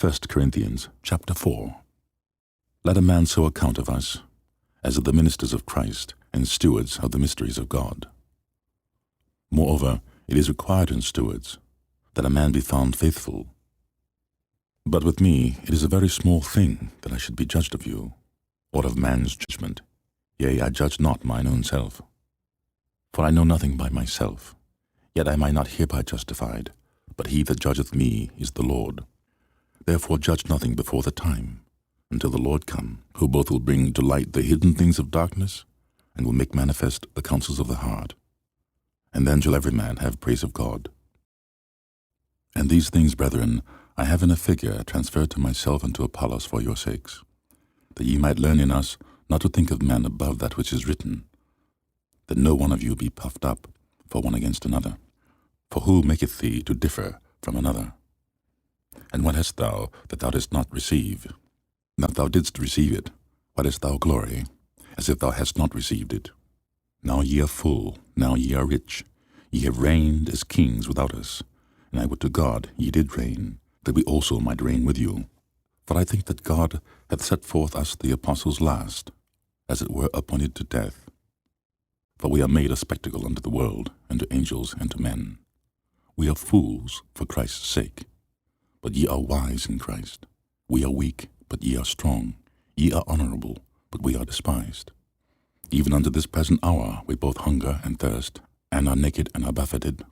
Corinthians chapter 4. Let a man so account of us, as of the ministers of Christ and stewards of the mysteries of God. Moreover, it is required in stewards, that a man be found faithful. But with me it is a very small thing that I should be judged of you, or of man's judgment. Yea, I judge not mine own self. For I know nothing by myself, yet am I not hereby justified, but he that judgeth me is the Lord. Therefore judge nothing before the time, until the Lord come, who both will bring to light the hidden things of darkness, and will make manifest the counsels of the heart. And then shall every man have praise of God. And these things, brethren, I have in a figure transferred to myself and to Apollos for your sakes, that ye might learn in us not to think of men above that which is written, that no one of you be puffed up for one against another. For who maketh thee to differ from another? And what hast thou that thou didst not receive? And if thou didst receive it, why dost thou glory, as if thou hadst not received it? Now ye are full, now ye are rich. Ye have reigned as kings without us, and I would to God ye did reign, that we also might reign with you. For I think that God hath set forth us the apostles last, as it were appointed to death. For we are made a spectacle unto the world, and to angels, and to men. We are fools for Christ's sake, but ye are wise in Christ. We are weak, but ye are strong. Ye are honorable, but we are despised. Even unto this present hour we both hunger and thirst, and are naked and are buffeted,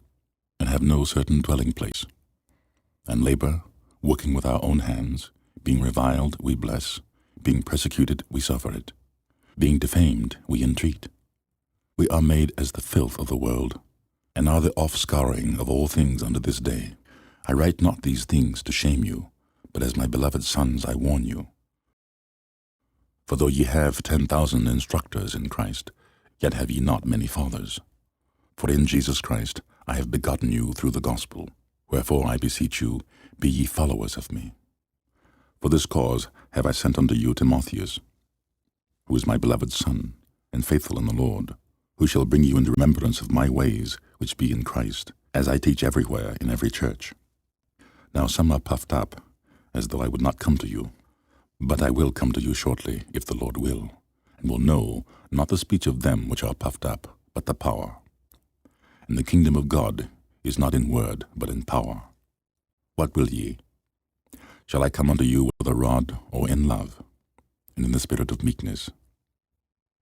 and have no certain dwelling place. And labor, working with our own hands, being reviled, we bless, being persecuted, we suffer it, being defamed, we entreat. We are made as the filth of the world, and are the offscouring of all things unto this day. I write not these things to shame you, but as my beloved sons I warn you. For though ye have 10,000 instructors in Christ, yet have ye not many fathers. For in Jesus Christ I have begotten you through the gospel. Wherefore I beseech you, be ye followers of me. For this cause have I sent unto you Timotheus, who is my beloved son, and faithful in the Lord, who shall bring you into remembrance of my ways which be in Christ, as I teach everywhere in every church. Now some are puffed up, as though I would not come to you. But I will come to you shortly, if the Lord will, and will know not the speech of them which are puffed up, but the power. And the kingdom of God is not in word, but in power. What will ye? Shall I come unto you with a rod, or in love, and in the spirit of meekness,